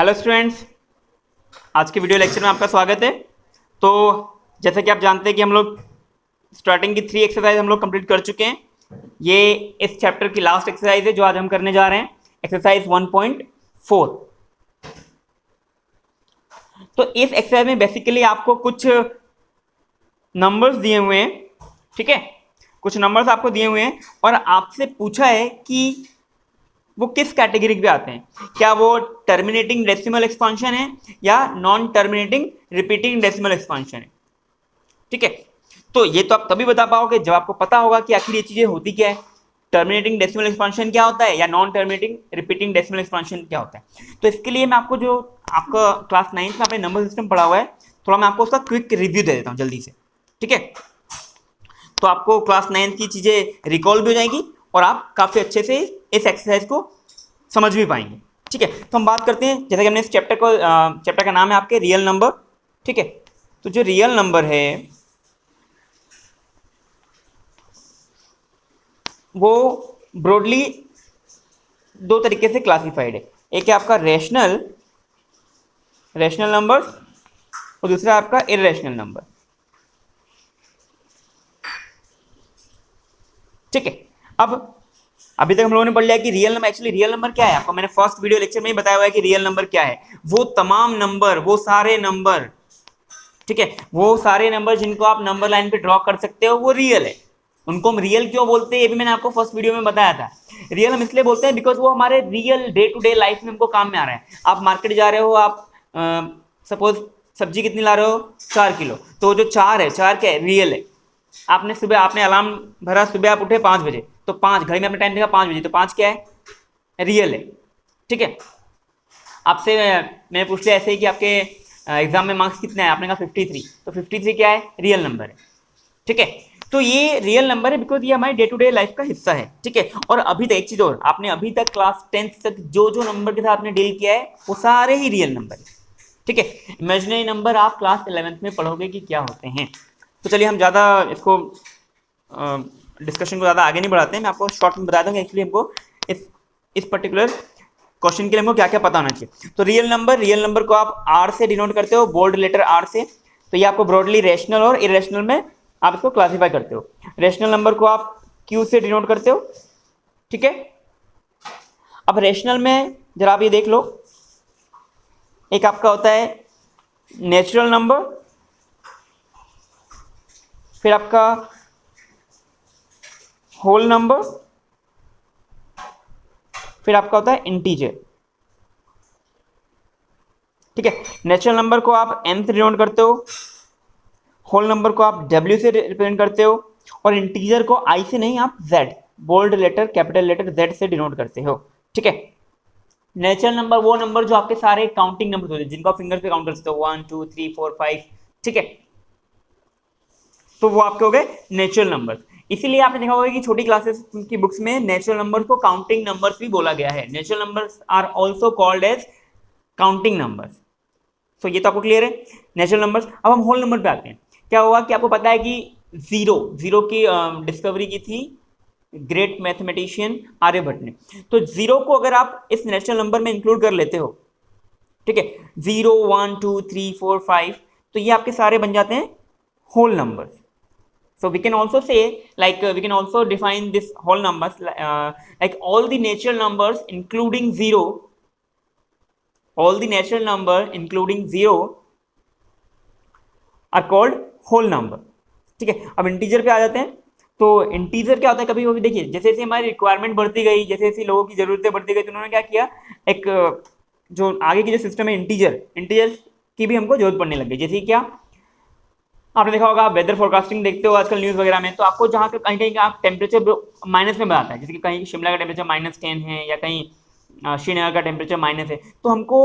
Hello students, आज के video lecture में आपका स्वागत है। तो जैसा कि आप जानते हैं कि हम लोग स्टार्टिंग की 3 एक्सरसाइज हम लोग कंप्लीट कर चुके हैं। ये इस चैप्टर की लास्ट एक्सरसाइज है जो आज हम करने जा रहे हैं, एक्सरसाइज 1.4। तो इस एक्सरसाइज में बेसिकली आपको कुछ नंबर्स दिए हुए हैं, ठीक है। कुछ नंबर्स आपको दिए हुए हैं और आपसे पूछा है कि वो किस कैटेगरी पे आते हैं, क्या वो टर्मिनेटिंग डेसिमल एक्सपांशन है या non terminating repeating decimal expansion है, ठीक है। तो ये तो आप तभी बता पाओगे जब आपको पता होगा कि आखिर ये चीजें होती क्या है, टर्मिनेटिंग डेसिमल एक्सपांशन क्या होता है या non terminating repeating decimal expansion क्या होता है। तो इसके लिए मैं आपको जो आपका क्लास 9 में आपने नंबर सिस्टम पढ़ा हुआ है, थोड़ा मैं आपको उसका क्विक रिव्यू दे देता हूँ जल्दी से, ठीक है। तो आपको क्लास 9 की चीजें रिकॉल भी हो जाएगी और आप काफी अच्छे से इस एक्सरसाइज को समझ भी पाएंगे, ठीक है। तो हम बात करते हैं, जैसे कि हमने इस चैप्टर का नाम है आपके रियल नंबर, ठीक है। तो जो रियल नंबर है वो ब्रॉडली दो तरीके से क्लासिफाइड है। एक है आपका रेशनल नंबर और दूसरा आपका इरेशनल नंबर, ठीक है। अब अभी तक हम लोगों ने पढ़ लिया कि real number, actually real number क्या है। आपको मैंने फर्स्ट वीडियो लेक्चर में ही बताया हुआ है कि रियल नंबर क्या है। वो तमाम नंबर, वो सारे नंबर, ठीक है, वो सारे नंबर जिनको आप नंबर लाइन पे ड्रॉ कर सकते हो वो रियल है। उनको हम रियल क्यों बोलते हैं ये भी मैंने आपको फर्स्ट वीडियो में बताया था। रियल हम इसलिए बोलते हैं बिकॉज वो हमारे real day to day life में हमको काम में आ रहा है। आप मार्केट जा रहे हो, आप सपोज सब्जी कितनी ला रहे हो, 4 किलो, तो जो 4 है, 4 क्या है, रियल है। आपने अलार्म भरा, सुबह आप उठे 5 बजे, तो 5 घड़ी में अपने टाइम देखा 5 बजे, तो 5 क्या है, रियल है, ठीक है। आपसे मैं पूछ लिया ऐसे ही कि आपके एग्जाम में मार्क्स कितने हैं, आपने कहा 53, तो 53 क्या है, रियल नंबर है, ठीक है। तो ये रियल नंबर है बिकॉज ये हमारे डे टू डे लाइफ का हिस्सा है, ठीक है। और अभी तक एक चीज और, आपने अभी तक क्लास 10th तक जो जो नंबर के साथ आपने डील किया है वो सारे ही रियल नंबर है, ठीक है। इमेजिनरी नंबर आप क्लास 11th में पढ़ोगे कि क्या होते हैं। तो चलिए हम ज़्यादा इसको डिस्कशन को ज़्यादा आगे नहीं बढ़ाते हैं, मैं आपको शॉर्ट में बता दूँ एक्चुअली हमको इस पर्टिकुलर क्वेश्चन के लिए हमको क्या क्या पता होना चाहिए। तो रियल नंबर को आप आर से डिनोट करते हो, बोल्ड लेटर आर से। तो ये आपको ब्रॉडली रेशनल और इरेशनल में आप इसको क्लासीफाई करते हो। रेशनल नंबर को आप क्यू से डिनोट करते हो, ठीक है। अब रेशनल में जरा आप ये देख लो, एक आपका होता है नेचुरल नंबर, फिर आपका होल नंबर, फिर आपका होता है इंटीजर, ठीक है। नेचुरल नंबर को आप n से डिनोट करते हो, होल नंबर को आप w से रिप्रेजेंट करते हो और इंटीजर को i से नहीं, आप z, bold letter capital letter z से डिनोट करते हो, ठीक है। नेचुरल नंबर वो नंबर जो आपके सारे काउंटिंग नंबर होते हैं, जिनको आप फिंगर पे काउंट कर सकते हो, 1 2 3 4 5, ठीक है। तो वो आपके हो गए नेचुरल नंबर। इसीलिए आपने देखा होगा कि छोटी क्लासेस की बुक्स में नेचुरल नंबर को काउंटिंग नंबर्स भी बोला गया है। Natural numbers are also called as counting numbers. तो ये तो आपको क्लियर है, नेचुरल नंबर्स। अब हम होल नंबर पे आते हैं। क्या हुआ कि आपको पता है कि जीरो की डिस्कवरी की थी ग्रेट मैथमेटिशियन आर्यभट्ट ने। तो जीरो को अगर आप इस नेचुरल नंबर में इंक्लूड कर लेते हो, ठीक है, 0 1 2 3 4 5, तो ये आपके सारे बन जाते हैं whole numbers. So we can also say, like we can also define this whole numbers like all the natural numbers including 0, all the natural number including 0 are called whole number, ठीक है। अब इंटीजर पे आ जाते हैं। तो integer क्या होता है, कभी कभी देखिए जैसे जैसे हमारी रिक्वायरमेंट बढ़ती गई, जैसे जैसे लोगों की जरूरतें बढ़ती गई, तो उन्होंने क्या किया, एक जो आगे की जो सिस्टम है इंटीजर की भी हमको जरूरत पड़ने लग गई। जैसे क्या आपने देखा होगा, आप वेदर फोरकास्टिंग देखते हो आजकल न्यूज़ वगैरह में, तो आपको जहाँ पे कहीं कहीं आप टेम्परेचर माइनस में बताता है, जैसे कि कहीं शिमला का टेम्परेचर -10 है या कहीं श्रीनगर का टेम्परेचर माइनस है, तो हमको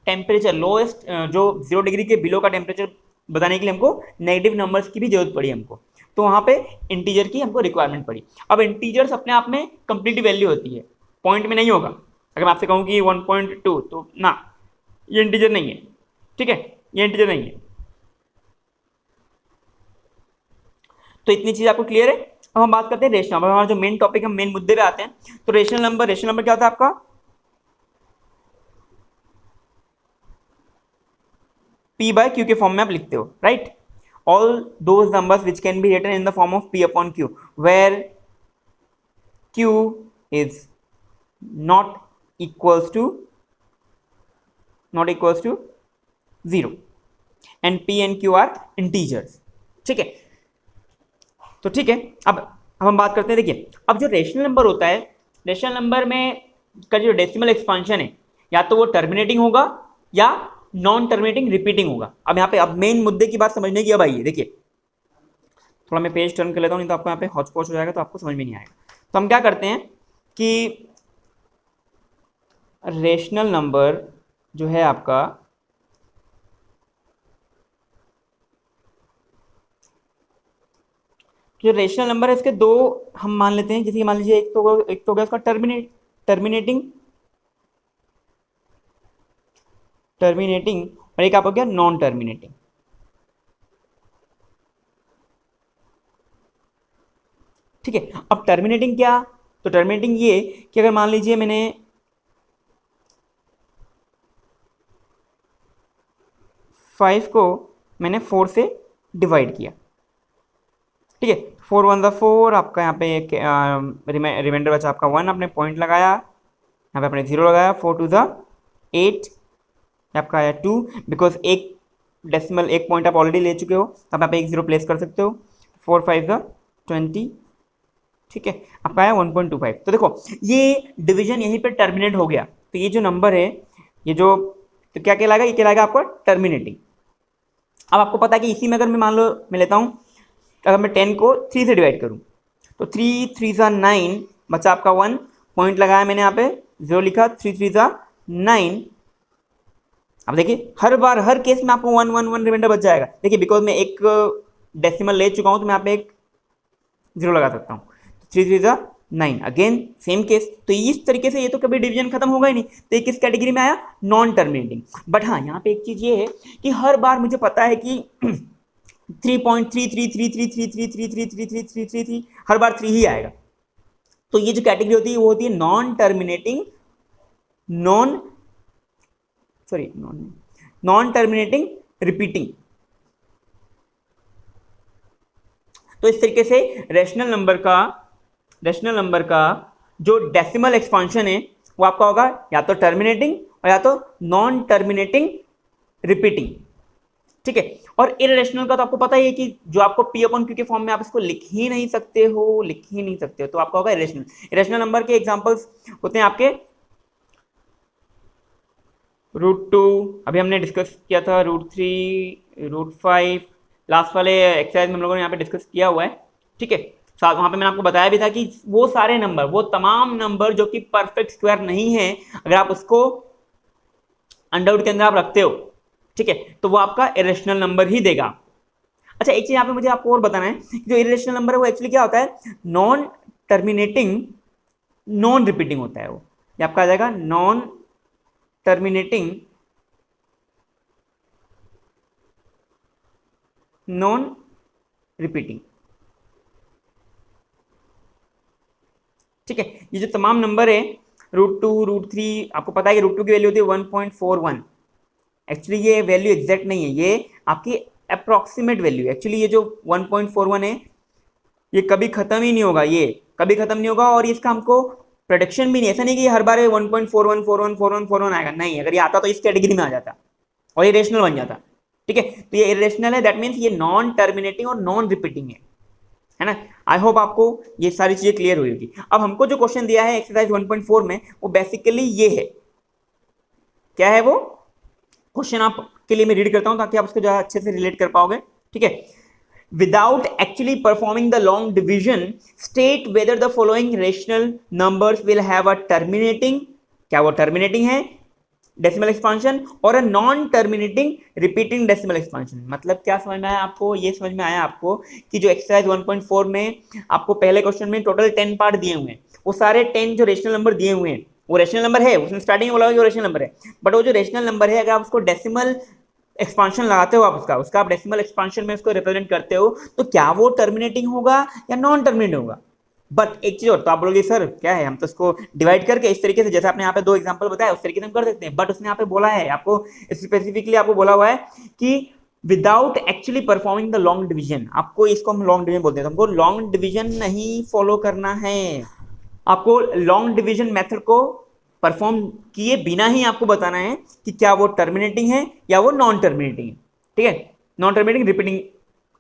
टेम्परेचर लोएस्ट जो 0 डिग्री के बिलो का टेम्परेचर बताने के लिए हमको नेगेटिव नंबर्स की भी जरूरत पड़ी हमको। तो वहाँ पे इंटीजर की हमको रिक्वायरमेंट पड़ी। अब इंटीजर्स अपने आप में कंप्लीट वैल्यू होती है, पॉइंट में नहीं होगा। अगर मैं आपसे कहूँ कि 1.2, तो ना, ये इंटीजर नहीं है, ठीक है, ये इंटीजर नहीं है। तो इतनी चीज आपको क्लियर है। अब हम बात करते हैं रेशनल नंबर, हमारा जो मेन टॉपिक, हम मेन मुद्दे पे आते हैं। तो रेशनल नंबर क्या होता है आपका, p बाय q के फॉर्म में आप लिखते हो, right. All those numbers which can be written in the form of p upon q where q is not equals to 0 and p and q are integers, ठीक है। तो ठीक है, अब हम बात करते हैं, देखिए अब जो रेशनल नंबर होता है, रेशनल नंबर में का जो डेसिमल एक्सपांशन है, या तो वो टर्मिनेटिंग होगा या नॉन टर्मिनेटिंग रिपीटिंग होगा। अब यहाँ पे अब मेन मुद्दे की बात समझने की अब आई है, देखिए थोड़ा मैं पेज टर्न कर लेता हूँ, नहीं तो आपको यहाँ पे हौच पौच हो जाएगा, तो आपको समझ में नहीं आएगा। तो हम क्या करते हैं कि रेशनल नंबर जो है आपका, जो रेशनल नंबर है इसके दो हम मान लेते हैं, जैसे कि मान लीजिए एक तो हो गया उसका टर्मिनेटिंग और एक आप हो गया नॉन टर्मिनेटिंग। ठीक है, अब टर्मिनेटिंग क्या, तो टर्मिनेटिंग ये कि अगर मान लीजिए मैंने 5 को मैंने 4 से डिवाइड किया, ठीक है, 4 1 4, आपका यहाँ पे एक रिमाइंडर बचा आपका 1, आपने पॉइंट लगाया, यहाँ पे आपने 0 लगाया, 4 2 8, आपका आया 2, बिकॉज एक डेसिमल एक पॉइंट आप ऑलरेडी ले चुके हो, तब आप एक 0 प्लेस कर सकते हो, 4 5 20, ठीक है, आपका आया 1.25। तो देखो ये डिवीजन यहीं पे टर्मिनेट हो गया, तो ये जो नंबर है, ये जो, तो क्या कहलाएगा, ये कहलाएगा आपका टर्मिनेटिंग। अब आपको पता है कि इसी में अगर मैं मान लो मैं लेता हूँ, अगर मैं 10 को 3 से डिवाइड करूँ, तो 3 3 9, बचा आपका 1, पॉइंट लगाया मैंने यहाँ पे 0 लिखा, 3 3 9। अब देखिए हर बार हर केस में आपको 1 1 1 रिमाइंडर बच जाएगा, देखिए बिकॉज मैं एक डेसिमल ले चुका हूँ, तो मैं यहाँ पे एक 0 लगा सकता हूँ, 3 3 9, अगेन सेम केस। तो इस तरीके से ये तो कभी डिवीजन खत्म होगा ही नहीं, तो ये किस कैटेगरी में आया, नॉन टर्मिनेटिंग। बट हाँ यहाँ पे एक चीज ये है कि हर बार मुझे पता है कि 3.333333333333 हर बार 3 ही आएगा, तो ये जो कैटेगरी होती है वो होती है non terminating, non terminating repeating. तो इस तरीके से रेशनल नंबर का जो डेसिमल एक्सपांशन है वो आपका होगा या तो टर्मिनेटिंग और या तो नॉन टर्मिनेटिंग रिपीटिंग, ठीक है। और इरेशनल का तो आपको पता ही है कि जो आपको p अपॉन q के फॉर्म में आप इसको लिख ही नहीं सकते हो, तो आपका होगा इरेशनल नंबर के एग्जांपल्स होते हैं आपके √2, अभी हमने डिस्कस किया था, √3, √5, लास्ट वाले एक्सरसाइज में हम लोगों ने यहाँ पे डिस्कस किया हुआ है, ठीक है। साथ वहाँ पे मैंने आपको बताया भी था कि वो सारे नंबर, वो तमाम नंबर जो कि परफेक्ट स्क्वायर नहीं है, अगर आप उसको अंडरवुड के अंदर आप रखते हो, ठीक है, तो वो आपका इरेशनल नंबर ही देगा। अच्छा एक चीज यहाँ पे मुझे आपको और बताना है, जो इरेशनल नंबर है वो एक्चुअली क्या होता है, नॉन टर्मिनेटिंग नॉन रिपीटिंग होता है, वो ये आपका आ जाएगा नॉन टर्मिनेटिंग नॉन रिपीटिंग, ठीक है। ये जो तमाम नंबर है √2 √3, आपको पता है कि √2 की वैल्यू होती है 1.41, एक्चुअली ये वैल्यू एग्जैक्ट नहीं है, ये आपकी अप्रॉक्सीमेट वैल्यू, एक्चुअली ये जो 1.41 है ये कभी खत्म ही नहीं होगा, ये कभी खत्म नहीं होगा, और इसका हमको प्रोडिक्शन भी नहीं, ऐसा नहीं कि हर बार 1.41414141 आएगा, नहीं, अगर ये आता तो इस कैटेगरी में आ जाता और ये रेशनल बन जाता, ठीक है। तो ये इरेशनल है, दैट मीन्स ये नॉन टर्मिनेटिंग और नॉन रिपीटिंग है ना। आई होप आपको ये सारी चीजें क्लियर हुई होगी। अब हमको जो क्वेश्चन दिया है एक्सरसाइज 1.4 में, वो बेसिकली ये है, क्या है वो क्वेश्चन, आपके लिए मैं रीड करता हूं ताकि आप उसको ज्यादा अच्छे से रिलेट कर पाओगे, ठीक है। Without actually performing the long division, state whether the following rational numbers will have a terminating, क्या वो टर्मिनेटिंग है डेसिमल एक्सपांशन, और a non terminating repeating decimal expansion. मतलब क्या समझ में आया आपको, ये समझ में आया आपको कि जो एक्सरसाइज 1.4 में आपको पहले क्वेश्चन में टोटल 10 पार्ट दिए हुए हैं, वो सारे 10 जो रेशनल नंबर दिए हुए हैं वो रेशनल नंबर है, उसने स्टार्टिंग में बोला जो रेशनल नंबर है, बट वो जो रेशनल नंबर है अगर आप उसको डेसिमल एक्सपांशन लगाते हो, आप उसका आप डेसिमल एक्सपांशन में उसको रिप्रेजेंट करते हो, तो क्या वो टर्मिनेटिंग होगा या नॉन टर्मिनेटिंग होगा। बट एक चीज और, तो आप बोलोगे सर क्या है, हम तो इसको डिवाइड करके इस तरीके से, जैसे आपने यहाँ पे 2 एग्जांपल बताया उस तरीके से हम कर सकते हैं, बट उसने यहाँ पे बोला है आपको, स्पेसिफिकली आपको बोला हुआ है कि without actually performing the long division. आपको इसको हम लॉन्ग डिवीजन बोलते हैं, तो हमको लॉन्ग डिवीजन नहीं फॉलो करना है। आपको लॉन्ग डिवीजन मेथड को परफॉर्म किए बिना ही आपको बताना है कि क्या वो टर्मिनेटिंग है या वो नॉन टर्मिनेटिंग है। ठीक है, नॉन टर्मिनेटिंग रिपीटिंग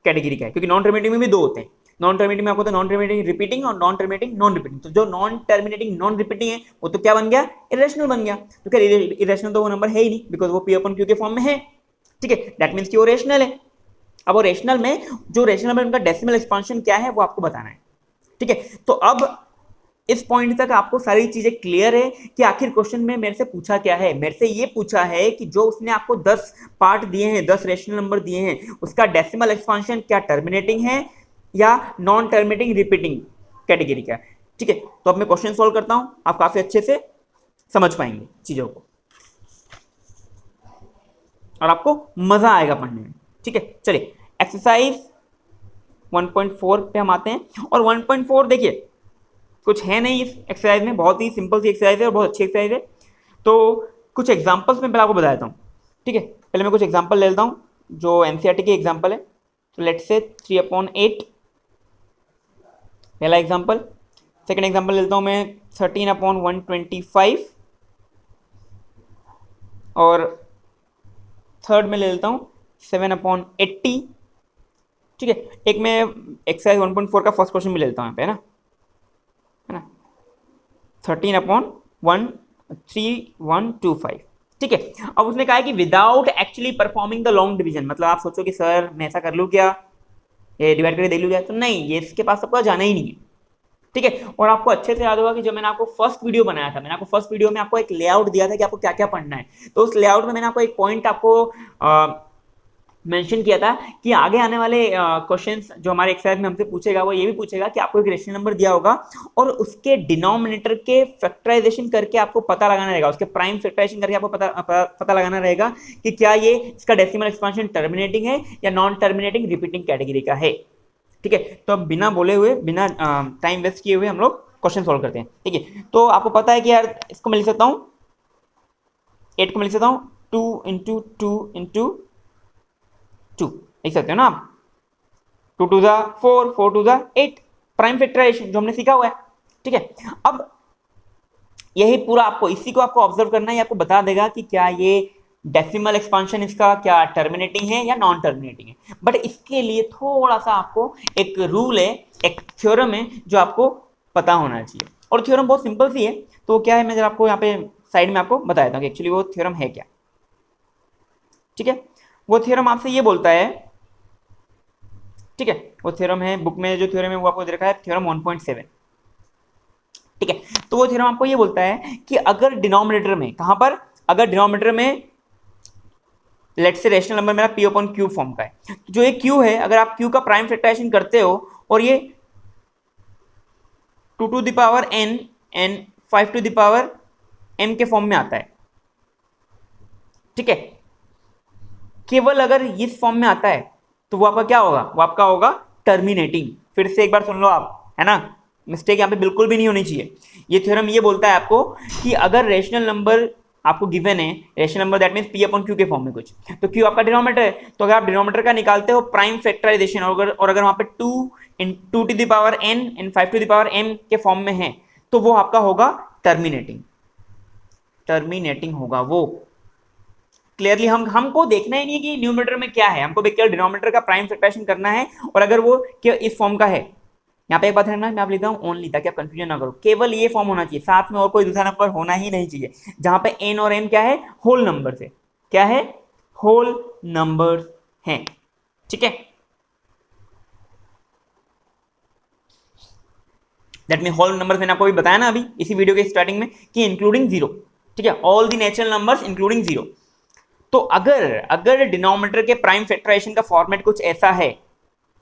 कैटेगरी का है, क्योंकि नॉन टर्मिनेटिंग में भी 2 होते हैं। नॉन टर्मिनेटिंग में आपको नॉन टर्मिनेटिंग रिपीटिंग और नॉन टर्मिनेटिंग नॉन रिपीटिंग। तो जो नॉन टर्मिनेटिंग नॉन रिपीटिंग है वो तो क्या बन गया, इरेशनल बन गया। तो क्या इरेशनल तो वो नंबर है ही नहीं, बिकॉज वो पी अपॉन क्यू के फॉर्म में है। ठीक है, दैट मीन्स कि वो रेशनल है। अब वो रेशनल में जो रेशनल में उनका डेसिमल एक्सपांशन क्या है वो आपको बताना है। ठीक है, तो अब इस पॉइंट तक आपको सारी चीजें क्लियर है कि आखिर क्वेश्चन में मेरे से पूछा क्या है। मेरे से ये पूछा है कि जो उसने आपको 10 पार्ट दिए हैं, 10 रेशनल नंबर दिए हैं, उसका डेसिमल एक्सपांशन क्या टर्मिनेटिंग है या नॉन टर्मिनेटिंग रिपीटिंग कैटेगरी का। ठीक है, तो अब मैं क्वेश्चन सॉल्व करता हूं, आप काफी अच्छे से समझ पाएंगे चीजों को और आपको मजा आएगा पढ़ने में। ठीक है, चलिए एक्सरसाइज 1.4 पे हम आते हैं। और 1.4 देखिए कुछ है नहीं इस एक्सरसाइज में, बहुत ही सिंपल सी एक्सरसाइज है और बहुत अच्छी एक्सरसाइज है। तो कुछ एग्जांपल्स में पहले आपको बता देता हूँ। ठीक है, पहले मैं कुछ एग्जांपल ले लेता हूँ जो एनसीईआरटी के एग्जांपल है। तो लेट्स से 3/8 पहला एग्जांपल। सेकंड एग्जांपल ले लेता हूँ मैं 13/125 और थर्ड में ले लेता हूँ 7/80। ठीक है, एक मैं एक्सरसाइज 1.4 का फर्स्ट क्वेश्चन भी ले लेता हूँ यहाँ पे, है ना 13/3125। ठीक है, अब उसने कहा है कि without actually performing the long division. मतलब आप सोचो कि सर मैं ऐसा कर लूँ क्या, ये डिवाइड करके देख लूँ क्या, तो नहीं, ये इसके पास आपको जाना ही नहीं है। ठीक है, और आपको अच्छे से याद होगा कि जब मैंने आपको फर्स्ट वीडियो बनाया था, मैंने आपको फर्स्ट वीडियो में आपको एक लेआउट दिया था कि आपको क्या क्या पढ़ना है। तो उस लेआउट में मैंने आपको एक पॉइंट आपको मेंशन किया था कि आगे आने वाले क्वेश्चंस जो हमारे एक्सरसाइज में हमसे पूछेगा वो ये भी पूछेगा कि आपको एक रेशनल नंबर दिया होगा और उसके डिनोमिनेटर के फैक्टराइजेशन करके आपको पता लगाना रहेगा, उसके प्राइम फैक्टराइजेशन करके आपको पता लगाना रहेगा कि क्या ये इसका डेसिमल एक्सपांशन टर्मिनेटिंग है या नॉन टर्मिनेटिंग रिपीटिंग कैटेगरी का है। ठीक है, तो अब बिना बोले हुए, बिना टाइम वेस्ट किए हुए हम लोग क्वेश्चन सॉल्व करते हैं। ठीक है, तो आपको पता है कि यार इसको मैं लिख सकता हूँ 8 को मैं लिख सकता हूँ 2 × 2 × 2 लिख सकते हो ना आप। 2 × 2 = 4, 4 × 2 = 8, प्राइम फैक्टराइजेशन जो हमने सीखा हुआ है। ठीक है, अब यही पूरा आपको इसी को आपको ऑब्जर्व करना है, आपको बता देगा कि क्या ये डेसिमल एक्सपांशन इसका क्या टर्मिनेटिंग है या नॉन टर्मिनेटिंग है। बट इसके लिए थोड़ा सा आपको एक रूल है, एक थ्योरम है जो आपको पता होना चाहिए। और थ्योरम बहुत सिंपल सी है, तो क्या है मैं जरा आपको यहाँ पे साइड में आपको बता देता हूँ कि एक्चुअली वो थ्योरम है क्या। ठीक है, वो थ्योरम आपसे ये बोलता है, ठीक है, वो थ्योरम है बुक में, जो थ्योरम है वो आपको दे रखा है थ्योरम 1.7। ठीक है, तो वो थ्योरम आपको ये बोलता है कि अगर डिनोमिनेटर में, कहां पर, अगर डिनोमिनेटर में लेट्स से रेशनल नंबर मेरा p अपॉन q फॉर्म का है, तो जो ये q है अगर आप q का प्राइम फैक्टराइजेशन करते हो और ये 2 to the power n and 5 to the power m के फॉर्म में आता है। ठीक है, केवल अगर इस फॉर्म में आता है तो वो आपका क्या होगा, वो आपका होगा टर्मिनेटिंग। फिर से एक बार सुन लो आप, है ना, मिस्टेक यहाँ पे बिल्कुल भी नहीं होनी चाहिए। ये थ्योरम ये बोलता है आपको कि अगर रेशनल नंबर आपको गिवन है, rational number that means p upon q के फॉर्म में कुछ, तो q आपका डिनोमिनेटर है, तो अगर आप डिनोमिनेटर का निकालते हो प्राइम फैक्टराइजेशन और अगर वहां पे 2 to the power n and 5 to the power m के फॉर्म में है तो वो आपका होगा टर्मिनेटिंग होगा वो। क्लियरली हमको देखना ही नहीं है कि न्यूमरेटर में क्या है, हमको केवल डिनोमिनेटर का प्राइम फैक्टराइजेशन करना है। और अगर वो इस फॉर्म का है, यहाँ पे एक बात है ना, मैं आप लिखता हूँ ओनली, ताकि आप कंफ्यूजन ना करो, केवल ये फॉर्म होना चाहिए, साथ में और कोई दूसरा नंबर होना ही नहीं चाहिए, जहां पे n और m क्या है, होल नंबर से, क्या है, होल नंबर है। ठीक है, दैट मीन होल नंबर मैंने आपको भी बताया ना अभी इसी वीडियो के स्टार्टिंग में कि इंक्लूडिंग 0। ठीक है, all the natural numbers including 0। तो अगर डिनोमिनेटर के प्राइम फैक्टराइजेशन का फॉर्मेट कुछ ऐसा है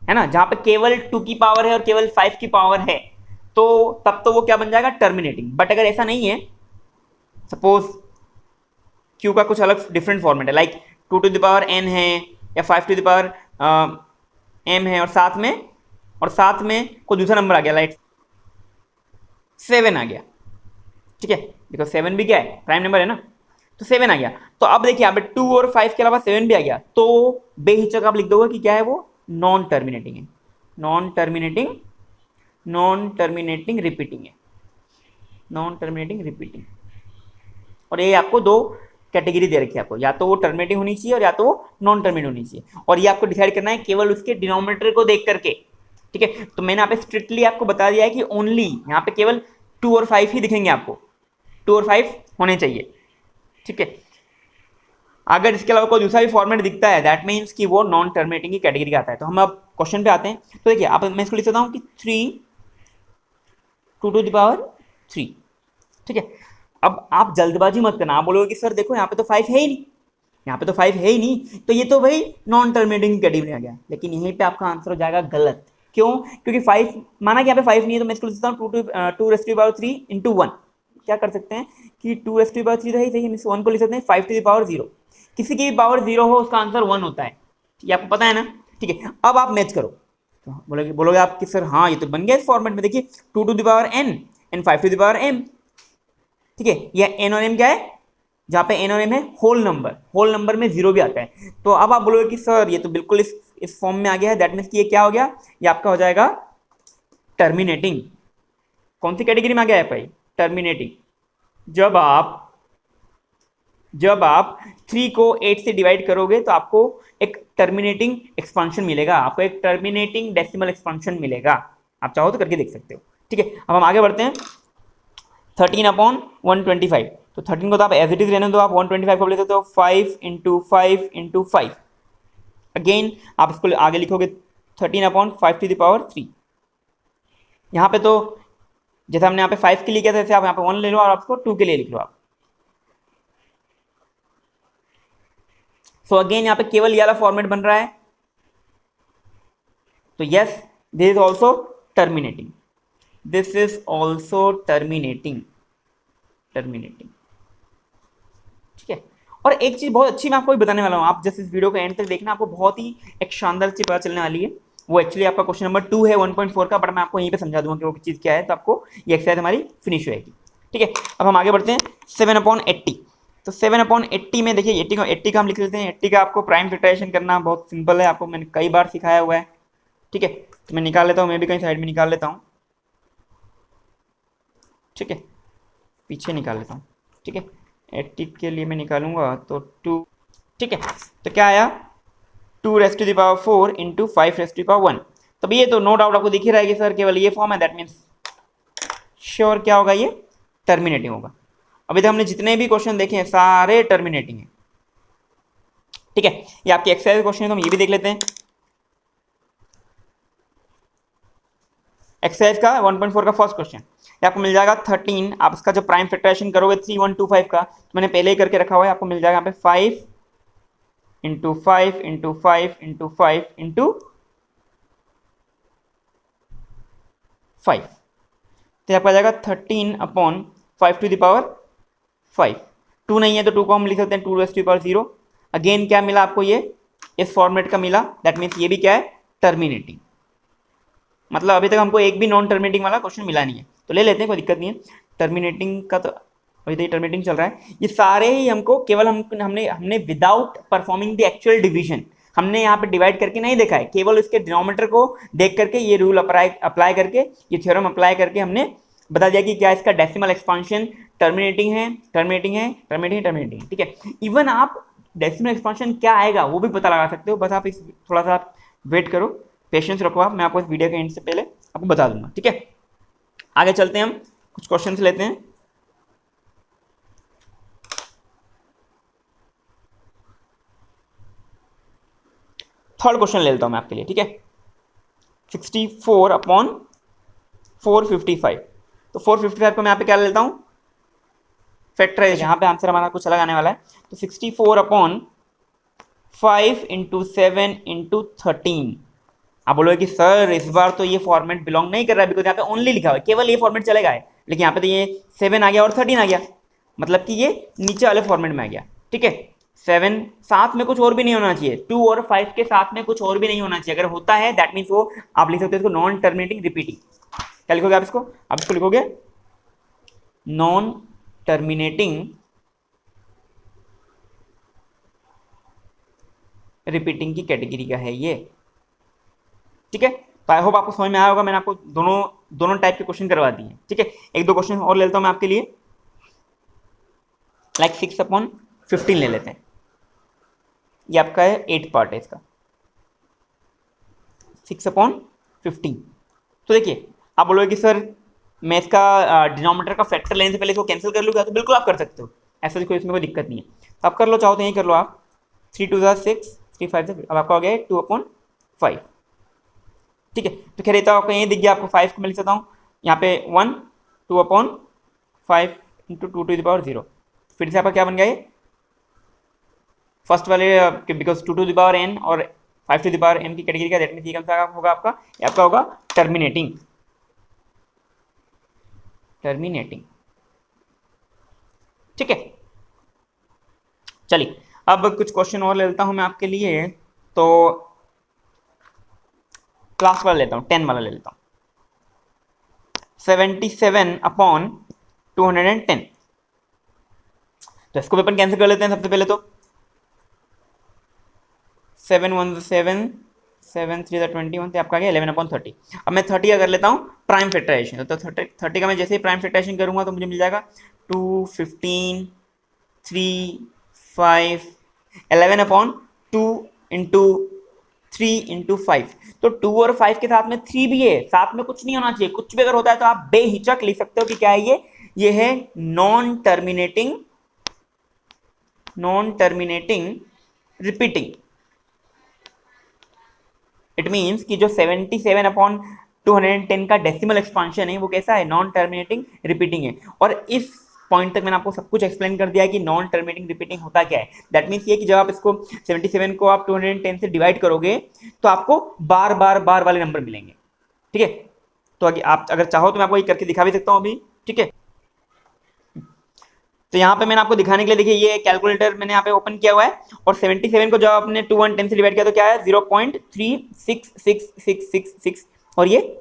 ना, जहां पे केवल 2 की पावर है और केवल 5 की पावर है, तो तब तो वो क्या बन जाएगा, टर्मिनेटिंग। बट अगर ऐसा नहीं है, सपोज q का कुछ अलग डिफरेंट फॉर्मेट है, like 2 to the power n है या 5 to the power m है और साथ में कोई दूसरा नंबर आ गया, लाइक 7 आ गया, ठीक है, बिकॉज 7 भी क्या है, प्राइम नंबर है ना, तो 7 आ गया। तो अब देखिए यहाँ पे 2 और 5 के अलावा 7 भी आ गया, तो बेहिचक आप लिख दोगे कि क्या है वो, नॉन टर्मिनेटिंग है, नॉन टर्मिनेटिंग रिपीटिंग है, नॉन टर्मिनेटिंग रिपीटिंग। और ये आपको दो कैटेगरी दे रखी है आपको, या तो वो टर्मिनेटिंग होनी चाहिए और या तो वो नॉन टर्मिनेटिंग होनी चाहिए, और ये आपको डिसाइड करना है केवल उसके डिनोमिनेटर को देख करके, ठीक है। तो मैंने यहाँ पे स्ट्रिक्टली आपको बता दिया है कि ओनली यहाँ पे केवल 2 और 5 ही दिखेंगे आपको, 2 और 5 होने चाहिए, ठीक है। अगर इसके अलावा कोई दूसरा भी फॉर्मेट दिखता है दैट मीन्स कि वो नॉन टर्मिनेटिंग की कैटेगरी का आता है। तो हम अब क्वेश्चन पे आते हैं। तो देखिए आप, मैं इसको लिख सकता हूँ कि 3 2 to the power 3, ठीक है। अब आप जल्दबाजी मत करना, आप बोलोगे कि सर देखो यहाँ पे तो 5 है ही नहीं, यहाँ पे तो 5 है ही नहीं, तो ये तो भाई नॉन टर्मिनेटिंग कैटेगरी आ गया। लेकिन यहीं पे आपका आंसर हो जाएगा गलत। क्यों? क्योंकि 5 माना कि यहाँ पे 5 नहीं है, तो मैं इसको लिख सकता हूँ 2 into 1। क्या कर सकते हैं कि 2 तो है ही सही, हम इस 1 को लिख सकते हैं 5 to the power 0। किसी की भी पावर 0 हो उसका आंसर 1 होता है, ये आपको पता है ना, ठीक है। अब आप मैच करो, तो बोलोगे आप कि सर हाँ ये तो बन गया इस फॉर्मेट में। देखिए 2 to the power n and 5 to the power m, ठीक है। यह n और m क्या है, जहाँ पे n और m है होल नंबर में 0 भी आता है। तो अब आप बोलोगे कि सर ये तो बिल्कुल इस फॉर्म में आ गया है, दैट मीन्स कि ये क्या हो गया, ये आपका हो जाएगा टर्मिनेटिंग। कौन सी कैटेगरी में आ गया है भाई, टर्मिनेटिंग। जब आप 3 को 8 से डिवाइड करोगे तो आपको एक टर्मिनेटिंग एक्सपांशन मिलेगा, आपको एक टर्मिनेटिंग डेसिमल एक्सपांशन मिलेगा। आप चाहो तो करके देख सकते हो, ठीक है। अब हम आगे बढ़ते हैं। 13/125, तो 13 को तो आप एज इट इज रहने दो, आप 125 को ले सकते हो 5 into 5 into 5। अगेन आप इसको आगे लिखोगे 13/5 to the power 3। यहाँ पे तो जैसे हमने यहाँ पे 5 के लिए किया था, जैसे आप यहाँ पे 1 ले लो और आपको 2 के लिए लिख लो आप। सो अगेन यहाँ पे केवल ये वाला फॉर्मेट बन रहा है, तो yes this is also terminating, this is also terminating, ठीक है। और एक चीज बहुत अच्छी मैं आपको बताने वाला हूँ, आप जैसे इस वीडियो को एंड तक देखना, आपको बहुत ही एक शानदार चीज पता चलने वाली है। वो एक्चुअली आपका क्वेश्चन नंबर 2 है 1.4 का, बट मैं आपको यहीं पे समझा दूंगा कि वो चीज़ क्या है, तो आपको ये एक्सरसाइज हमारी फिनिश होएगी, ठीक है। अब हम आगे बढ़ते हैं 7/80। तो 7/80 में देखिए 80 का हम लिख लेते हैं। 80 का आपको प्राइम फैक्टराइजेशन करना बहुत सिंपल है, आपको मैंने कई बार सिखाया हुआ है, ठीक है। तो मैं निकाल लेता हूँ, मैं भी कहीं साइड में निकाल लेता हूँ, ठीक है, पीछे निकाल लेता हूँ, ठीक है। 80 के लिए मैं निकालूंगा तो 2, ठीक है। तो क्या आया 2⁴ into 5⁴1। तब ये तो नो डाउट आपको दिख ही रहा है कि सर केवल ये फॉर्म है, दैट मीन्स श्योर क्या होगा, ये टर्मिनेटिंग होगा। अभी तक हमने जितने भी क्वेश्चन देखे हैं सारे टर्मिनेटिंग हैं, ठीक है। ये आपकी एक्सरसाइज क्वेश्चन है, तो हम ये भी देख लेते हैं। एक्सरसाइज का 1.4 का फर्स्ट क्वेश्चन, ये आपको मिल जाएगा 13। आप इसका जो प्राइम फैक्टराइजेशन करोगे 3125 का, तो मैंने पहले ही करके रखा हुआ है, आपको मिल जाएगा यहाँ पे 5 into 5 into 5 into 5 into 5, तो आपका आ जाएगा 13/5 to the power 5। 2 नहीं है तो 2 को हम लिख सकते हैं 2⁴0। अगेन क्या मिला आपको, ये इस फॉर्मेट का मिला, दैट मीन्स ये भी क्या है, टर्मिनेटिंग। मतलब अभी तक हमको एक भी नॉन टर्मिनेटिंग वाला क्वेश्चन मिला नहीं है, तो ले लेते हैं, कोई दिक्कत नहीं है। टर्मिनेटिंग का तो अभी तो टर्मिनेटिंग चल रहा है। ये सारे ही हमको केवल हमने without performing the actual division, हमने यहाँ पे डिवाइड करके नहीं देखा है, केवल उसके डिनोमिनेटर को देख करके ये रूल अप्लाई करके, ये थ्योरम अप्लाई करके हमने बता दिया कि क्या इसका डेसिमल एक्सपांशन टर्मिनेटिंग है, ठीक है। इवन आप डेसिमल एक्सपांशन क्या आएगा वो भी पता लगा सकते हो, बस आप इस थोड़ा सा आप वेट करो, पेशेंस रखो आप, मैं आपको इस वीडियो के एंड से पहले आपको बता दूंगा, ठीक है। आगे चलते हैं, हम कुछ क्वेश्चन लेते हैं। थर्ड क्वेश्चन ले लेता हूं मैं आपके लिए, ठीक है। 64/455, तो 455 को मैं यहाँ पे क्या ले लेता हूँ, फैक्टराइज। यहाँ पे आंसर हमारा कुछ अलग आने वाला है, तो 64/5 into 7 into 13। आप बोलोगे कि सर इस बार तो ये फॉर्मेट बिलोंग नहीं कर रहा है, बिकॉज यहाँ पे ओनली लिखा हुआ है, केवल ये फॉर्मेट चलेगा है, लेकिन यहाँ पे तो ये 7 आ गया और 13 आ गया, मतलब कि ये नीचे वाले फॉर्मेट में आ गया, ठीक है। 7 साथ में कुछ और भी नहीं होना चाहिए, 2 और 5 के साथ में कुछ और भी नहीं होना चाहिए। अगर होता है दैट मीन्स वो आप लिख सकते हो इसको नॉन टर्मिनेटिंग रिपीटिंग। क्या लिखोगे आप इसको लिखोगे नॉन टर्मिनेटिंग रिपीटिंग की कैटेगरी का है ये। ठीक है, तो आई होप आपको समझ में आया होगा। मैंने आपको दोनों टाइप के क्वेश्चन करवा दिए। ठीक है, एक दो क्वेश्चन और ले लेता हूं मैं आपके लिए, लाइक 6/15 ले लेते हैं। ये आपका है 8 पार्ट है इसका, 6/15। तो देखिए, आप बोलोगे कि सर मैं इसका डिनोमिनेटर का फैक्टर लेने से पहले इसको कैंसिल कर लूँगा, तो बिल्कुल आप कर सकते हो, ऐसा कोई इसमें कोई दिक्कत नहीं है। तो आप कर लो, चाहो तो यही कर लो आप। 3 2 6, 3 5 से अब आपका हो गया 2/5। ठीक है, तो खैर तो आपको यही दिख गया, आपको 5 को मिल सकता हूँ यहाँ पे 1 2/5 इंटू 2 टू द पावर 0। फिर से आपका क्या बन गया ये फर्स्ट वाले, because 2 to the power n और 5 टू द पावर m की कैटेगरी का, दैट मींस ये कौन सा होगा आपका, ये आपका होगा टर्मिनेटिंग। ठीक है, चलिए अब कुछ क्वेश्चन और ले लेता हूं मैं आपके लिए। तो क्लास वाला लेता हूं, 10 वाला ले लेता हूं। 77/210। तो इसको भी अपन कैंसिल कर लेते हैं सबसे पहले। तो 7 1 7 7 3 21 आपका गया 11/30। अब मैं 30 का कर लेता हूँ प्राइम फैक्टराइजेशन। तो 30 का मैं जैसे ही प्राइम फैक्टराइजेशन करूंगा तो मुझे मिल जाएगा 2 15 3 5 11/2 इंटू 3 इंटू 5। तो 2 और 5 के साथ में 3 भी है, साथ में कुछ नहीं होना चाहिए। कुछ भी अगर होता है तो आप बेहिचक लिख सकते हो कि क्या है ये है non terminating repeating. It means कि जो 77/210 का डेसिमल एक्सपांशन है वो कैसा है, नॉन टर्मिनेटिंग रिपीटिंग है। और इस पॉइंट तक मैंने आपको सब कुछ एक्सप्लेन कर दिया है कि नॉन टर्मिनेटिंग रिपीटिंग होता क्या है। दैट मीन्स ये कि जब आप इसको 77 को आप 210 से डिवाइड करोगे तो आपको बार वाले नंबर मिलेंगे। ठीक है, तो आप अगर चाहो तो मैं आपको ये करके दिखा भी सकता हूँ अभी। ठीक है, तो यहाँ पे मैंने आपको दिखाने के लिए देखिए ये कैलकुलेटर मैंने यहाँ पे ओपन किया हुआ है, और 77 को जब आपने 210 से डिवाइड किया तो क्या है 0.36666, और ये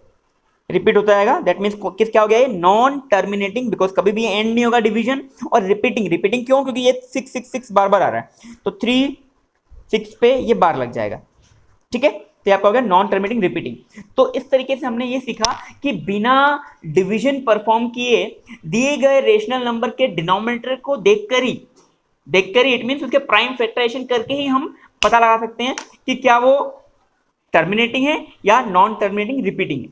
रिपीट होता रहेगा। दैट मीन्स क्या हो गया ये नॉन टर्मिनेटिंग, बिकॉज कभी भी एंड नहीं होगा डिवीजन। और रिपीटिंग क्यों, क्योंकि ये 666 बार आ रहा है, तो 3 6 पे ये बार लग जाएगा। ठीक है, तो आपका हो गया नॉन टर्मिनेटिंग रिपीटिंग। तो इस तरीके से हमने ये सीखा कि बिना डिवीजन परफॉर्म किए दिए गए रेशनल नंबर के डिनोमिनेटर को देखकर ही इट मींस उसके प्राइम फैक्टराइजेशन करके ही हम पता लगा सकते हैं कि क्या वो टर्मिनेटिंग है या नॉन टर्मिनेटिंग रिपीटिंग है।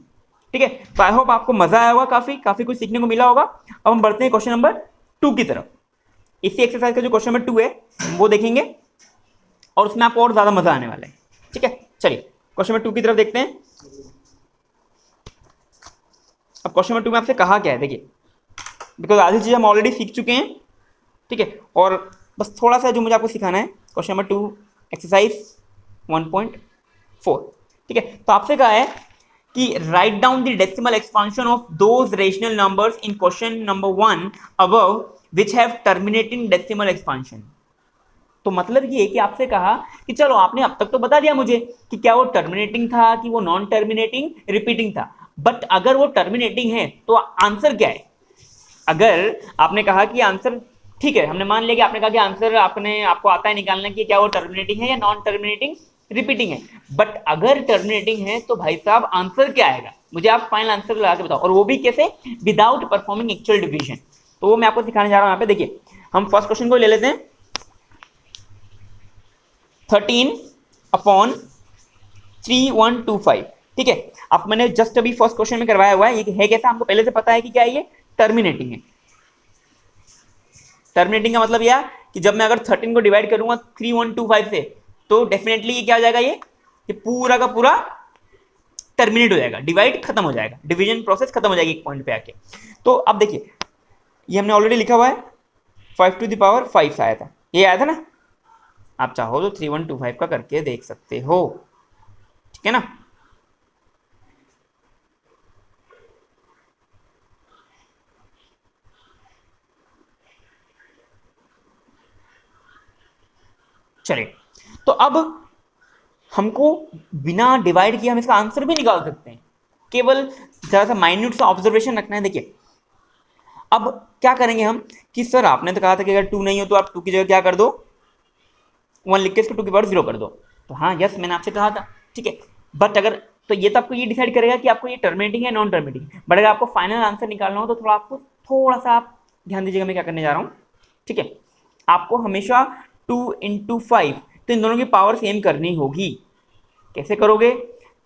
ठीक है, तो आई होप आपको मजा आया होगा, काफी कुछ सीखने को मिला होगा। अब हम बढ़ते हैं क्वेश्चन नंबर 2 की तरफ। इसी एक्सरसाइज का जो क्वेश्चन नंबर 2 है वो देखेंगे और उसमें आपको और ज्यादा मजा आने वाला है। ठीक है, चलिए क्वेश्चन नंबर 2 की तरफ देखते हैं। अब क्वेश्चन नंबर 2 में आपसे कहा क्या है, देखिए बिकॉज आधी चीज हम ऑलरेडी सीख चुके हैं। ठीक है, और बस थोड़ा सा जो मुझे आपको सिखाना है, क्वेश्चन नंबर 2 एक्सरसाइज 1.4। ठीक है, तो आपसे कहा है कि write down the decimal expansion of those rational numbers in question number 1 above which have terminating decimal expansion. तो मतलब ये कि आपसे कहा कि चलो आपने अब तक तो बता दिया मुझे कि क्या वो टर्मिनेटिंग था कि वो नॉन टर्मिनेटिंग रिपीटिंग था, बट अगर वो टर्मिनेटिंग है तो आंसर क्या है। अगर आपने कहा कि आंसर ठीक है, हमने मान लिया कि आपने कहा कि आंसर आपको आता है निकालना कि क्या वो टर्मिनेटिंग है या नॉन टर्मिनेटिंग रिपीटिंग है, बट अगर टर्मिनेटिंग है तो भाई साहब आंसर क्या आएगा, मुझे आप फाइनल आंसर लगा के बताओ, और वो भी कैसे, विदाउट परफॉर्मिंग एक्चुअल डिवीजन। तो वो मैं आपको सिखाने जा रहा हूं। यहाँ पे देखिए हम फर्स्ट क्वेश्चन को ले लेते हैं, 13/3125। ठीक है, अब मैंने जस्ट अभी फर्स्ट क्वेश्चन में करवाया हुआ है, ये है कैसा हमको पहले से पता है कि क्या है ये टर्मिनेटिंग है। टर्मिनेटिंग का मतलब यह कि जब मैं अगर 13 को डिवाइड करूंगा 3125 से तो डेफिनेटली ये क्या हो जाएगा, ये पूरा का पूरा टर्मिनेट हो जाएगा, डिवाइड खत्म हो जाएगा, डिवीजन प्रोसेस खत्म हो जाएगी एक पॉइंट पे आके। तो अब देखिए ये हमने ऑलरेडी लिखा हुआ है 5 टू द पावर 5 आया था, ये आया था ना। आप चाहो तो 3125 का करके देख सकते हो। ठीक है ना, चलिए तो अब हमको बिना डिवाइड किए हम इसका आंसर भी निकाल सकते हैं, केवल जरा सा माइन्यूट सा ऑब्जर्वेशन रखना है। देखिए अब क्या करेंगे हम कि सर आपने तो कहा था कि अगर 2 नहीं हो तो आप 2 की जगह क्या कर दो, 1 लिख के इसको 2 की पावर 0 कर दो। तो हाँ यस मैंने आपसे कहा था, ठीक है। बट अगर तो ये तो आपको ये डिसाइड करेगा कि आपको ये टर्मिनेटिंग है नॉन टर्मिनेटिंग। बट अगर आपको फाइनल आंसर निकालना हो तो थोड़ा सा आप ध्यान दीजिएगा मैं क्या करने जा रहा हूँ, ठीक है। आपको हमेशा 2 × 5 तो इन दोनों की पावर सेम करनी होगी। कैसे करोगे?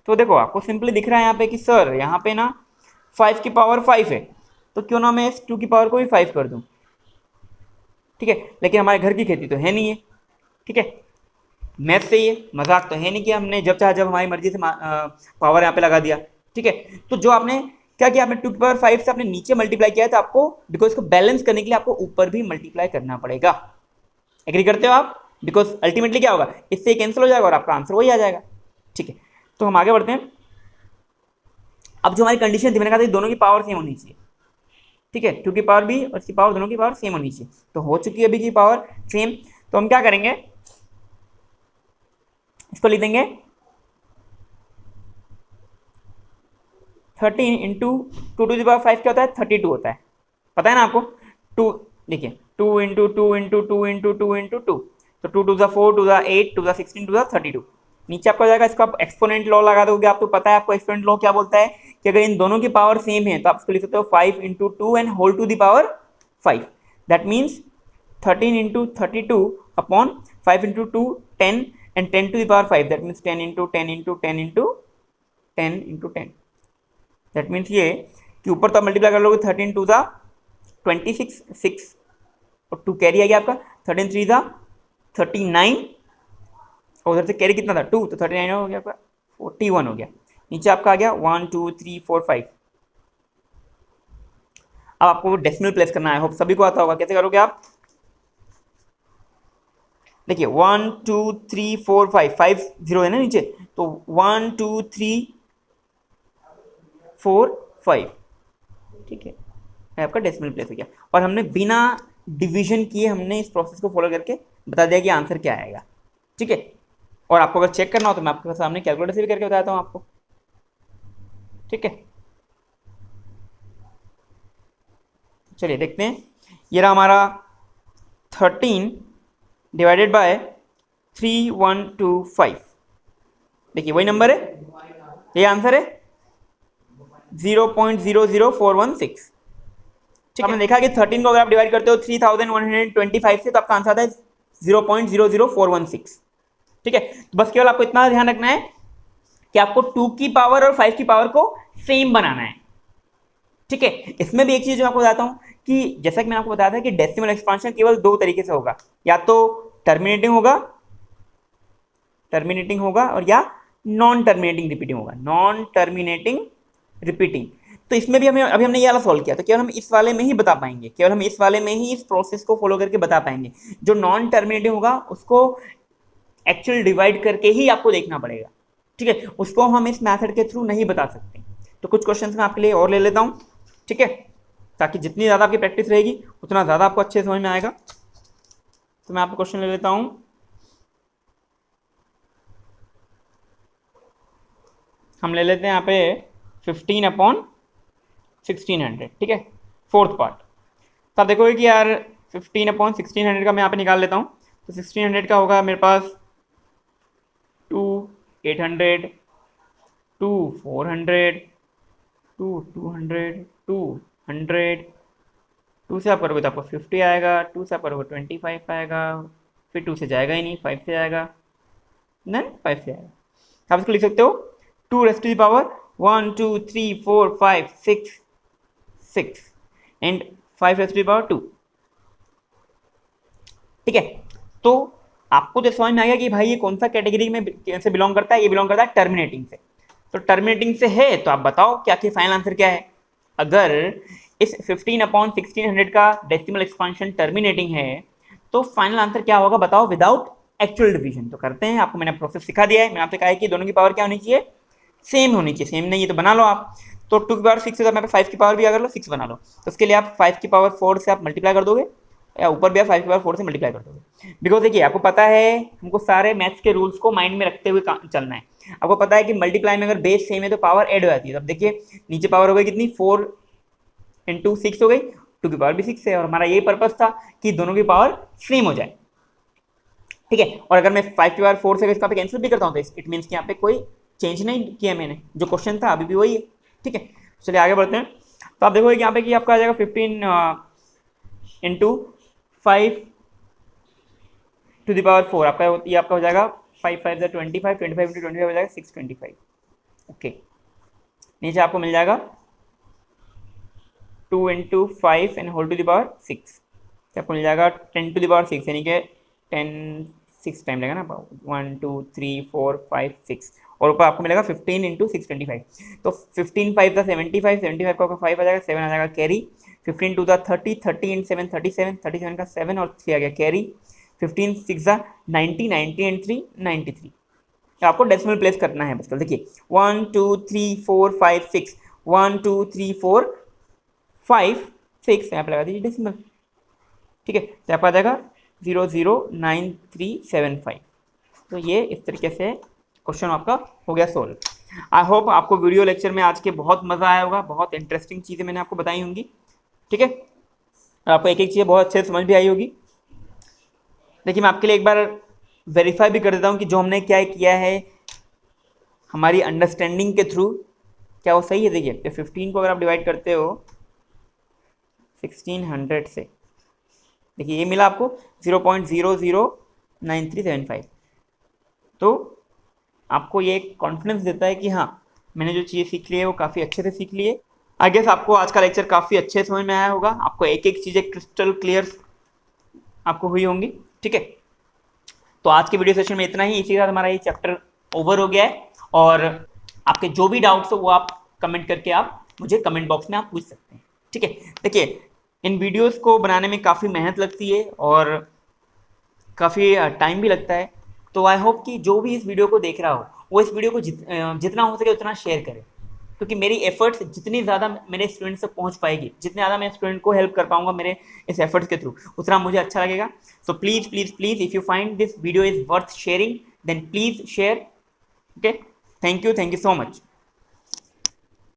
तो देखो आपको सिंपली दिख रहा है यहाँ पे कि सर यहाँ पे ना 5 की पावर 5 है, तो क्यों ना मैं इस 2 की पावर को भी 5 कर दूं, ठीक है। लेकिन हमारे घर की खेती तो है नहीं है, ठीक है। मैथ से ये मजाक तो है नहीं कि हमने जब चाहे जब हमारी मर्जी से पावर यहाँ पे लगा दिया, ठीक है। तो जो आपने क्या किया, आपने 2 की पावर 5 से आपने नीचे मल्टीप्लाई किया है, तो आपको बिकॉज इसको बैलेंस करने के लिए आपको ऊपर भी मल्टीप्लाई करना पड़ेगा। एग्री करते हो आप? बिकॉज अल्टीमेटली क्या होगा, इससे कैंसिल हो जाएगा और आपका आंसर वही आ जाएगा, ठीक है। तो हम आगे बढ़ते हैं। अब जो हमारी कंडीशन थी मैंने कहा था दोनों की पावर सेम होनी चाहिए, ठीक है। 2 की पावर भी और इसकी पावर दोनों की पावर सेम होनी चाहिए, तो हो चुकी है अभी की पावर सेम। तो हम क्या करेंगे, इसको लिख देंगे 13 इंटू 2 टू द पावर 5 क्या होता है, 32 होता है, पता है ना आपको। 2 देखिए 2 इंटू 2 इंटू 2 इंटू 2 इंटू 2, तो 2 to the 4 to the 8 to the 16 to the 32। नीचे आपका जाएगा, इसका आप एक्सपोनेंट लॉ लगा दोगे। आपको पता है आपको एक्सपोनेंट लॉ क्या बोलता है कि अगर इन दोनों की पावर सेम है तो आप इसको लिख सकते हो 5 into 2 and whole to the power 5। That means 13 into 32 upon 5 into 2 10 and 10 to the power 5। That means 10 into 10 into 10 into 10 into 10। That means ये कि ऊपर तो आप मल्टीप्लाई कर लोगे 13 टू द 26 6 और 2 कैरी आ गया आपका, 13 3 द 39 और उधर से कैरी कितना था 2, तो 39 हो गया आपका 41 हो गया। नीचे आपका आ गया 1 2 3 4 5। अब आपको डेसिमल प्लेस करना है, होप सभी को आता होगा। कैसे करोगे आप, देखिए 1 2 3 4 5 5 0 है ना नीचे, तो 1 2 3 4 5, ठीक है, आपका डेसिमल प्लेस हो गया। और हमने बिना डिवीजन किए हमने इस प्रोसेस को फॉलो करके बता दिया कि आंसर क्या आएगा, ठीक है। और आपको अगर चेक करना हो तो मैं आपके सामने कैलकुलेटर से भी करके बताता हूँ आपको, ठीक है। चलिए देखते हैं, ये रहा हमारा 13 डिवाइडेड बाय 3125। देखिए वही नंबर है, ये आंसर है 0.00416, ठीक है। आपने देखा कि 13 को अगर आप डिवाइड करते हो 3125 से तो आपका आंसर आता है 0.00416, ठीक है। तो बस केवल आपको इतना ध्यान रखना है कि आपको 2 की पावर और 5 की पावर को सेम बनाना है, ठीक है। इसमें भी एक चीज जो आपको बताता हूं कि जैसा कि मैंने आपको बताया था कि डेसिमल एक्सपांशन केवल 2 तरीके से होगा, या तो टर्मिनेटिंग होगा और या नॉन टर्मिनेटिंग रिपीटिंग होगा, नॉन टर्मिनेटिंग रिपीटिंग। तो इसमें भी अभी हमने ये वाला सॉल्व किया, तो केवल हम इस वाले में ही बता पाएंगे, केवल हम इस वाले में ही इस प्रोसेस को फॉलो करके बता पाएंगे। जो नॉन टर्मिनेटिंग होगा उसको एक्चुअल डिवाइड करके ही आपको देखना पड़ेगा, ठीक है, उसको हम इस मेथड के थ्रू नहीं बता सकते। तो कुछ क्वेश्चंस मैं आपके लिए और ले लेता हूं, ठीक है, ताकि जितनी ज़्यादा आपकी प्रैक्टिस रहेगी उतना ज़्यादा आपको अच्छे समझ में आएगा। तो मैं आपको क्वेश्चन ले लेता हूं, हम ले लेते हैं यहाँ पे 15/1600, ठीक है, 4th पार्ट। तो आप देखोगे कि यार 15/1600 का मैं यहाँ पे निकाल लेता हूँ, तो 1600 का होगा मेरे पास 2 800 2 400 2 200 200 2 से आप करोगे तो आपको 50 आएगा, 2 से आप करोगे 25 आएगा, फिर 2 से जाएगा ही नहीं, 5 से आएगा, देन 5 से आएगा। आप इसको लिख सकते हो 2 raised to the power 1 2 3 4 5 6 and 5 raised to the power 2, ठीक है। तो आपको तो समझ में आ गया कि भाई ये कौन सा कैटेगरी में से बिलोंग करता है, ये बिलोंग करता है टर्मिनेटिंग से। तो टर्मिनेटिंग से है तो आप बताओ क्या कि फाइनल आंसर क्या है। अगर इस 15/1600 का डेसिमल एक्सपांशन टर्मिनेटिंग है तो फाइनल आंसर क्या होगा बताओ, विदाउट एक्चुअल डिवीजन। तो करते हैं, आपको मैंने प्रोसेस सिखा दिया है। मैंने आपसे कहा है कि दोनों की पावर क्या होनी चाहिए, सेम होनी चाहिए। सेम नहीं है तो बना लो आप, तो 2 की पावर 6 है तो मैं 5 की पावर भी अगर लो 6 बना लो। तो उसके लिए आप 5 की पावर 4 से आप मल्टीप्लाई कर दोगे, या ऊपर भी आप 5 की पावर 4 से मल्टीप्लाई कर दोगे। बिकॉज देखिए आपको पता है हमको सारे मैथ्स के रूल्स को माइंड में रखते हुए चलना है। आपको पता है कि मल्टीप्लाई में अगर बेस सेम है तो पावर ऐड हो जाती है। अब देखिए नीचे पावर हो गई कितनी, 4 × 6 हो गई, 2 की पावर भी 6 है, और हमारा ये पर्पस था कि दोनों की पावर सेम हो जाए, ठीक है। और अगर मैं 5 की पावर 4 से इसका पे कैंसिल भी करता हूँ तो इट मीन्स कि यहाँ पे कोई चेंज नहीं किया मैंने, जो क्वेश्चन था अभी भी वही है, ठीक है। चलिए आगे बढ़ते हैं। तो आप देखोगे यहाँ पे कि आपका आ जाएगा 15 इंटू 5 टू द पावर 4, आपका ये आपका हो जाएगा 5 5 25, 25 इंटू 25 हो जाएगा 625, ओके। नीचे आपको मिल जाएगा 2 into 5 and whole to the power 6, आपको मिल जाएगा 10 टू द पावर 6, यानी कि 10 6 टाइम लगेगा ना, 1 2 3 4 5 6, और ऊपर आपको मिलेगा 15 इंटू 625। तो 15 5 था 75, 75 का 5 आ जाएगा, 7 आ जाएगा कैरी, 15 2 था 30, 30 इंटू 7 37, 37 का 7 और 3 आ गया कैरी, 15 6 था 90, 90 एंड 3 93। तो आपको डेसिमल प्लेस करना है बस। देखिए 1 2 3 4 5 6, 1 2 3 4 5 6, यहाँ पे लगा दीजिए डेसिमल, ठीक है। तो आपका आ जाएगा 009375। तो ये इस तरीके से क्वेश्चन आपका हो गया सोल्व। आई होप आपको वीडियो लेक्चर में आज के बहुत मज़ा आया होगा, बहुत इंटरेस्टिंग चीज़ें मैंने आपको बताई होंगी, ठीक है। आपको एक एक चीज़ बहुत अच्छे से समझ भी आई होगी। देखिए मैं आपके लिए एक बार वेरीफाई भी कर देता हूँ कि जो हमने क्या किया है हमारी अंडरस्टैंडिंग के थ्रू, क्या वो सही है। देखिए 15 को अगर आप डिवाइड करते हो 1600 से, देखिए ये मिला आपको 0.009375। तो आपको ये कॉन्फिडेंस देता है कि हाँ मैंने जो चीज़ सीख ली है वो काफ़ी अच्छे से सीख ली है। आई गेस आपको आज का लेक्चर काफ़ी अच्छे से समझ में आया होगा, आपको एक एक चीज़ें क्रिस्टल क्लियर आपको हुई होंगी, ठीक है। तो आज के वीडियो सेशन में इतना ही, इसी के साथ हमारा ये चैप्टर ओवर हो गया है। और आपके जो भी डाउट्स हो वो आप कमेंट करके आप मुझे कमेंट बॉक्स में आप पूछ सकते हैं, ठीक है। देखिए इन वीडियोस को बनाने में काफ़ी मेहनत लगती है और काफ़ी टाइम भी लगता है। तो आई होप कि जो भी इस वीडियो को देख रहा हो वो इस वीडियो को जितना हो सके उतना शेयर करे, क्योंकि मेरी एफर्ट्स जितनी ज़्यादा मेरे स्टूडेंट तक पहुंच पाएगी, जितने ज़्यादा मैं स्टूडेंट को हेल्प कर पाऊंगा मेरे इस एफर्ट्स के थ्रू, उतना मुझे अच्छा लगेगा। So please please please if you find this video is worth sharing then please share, okay. Thank you so much.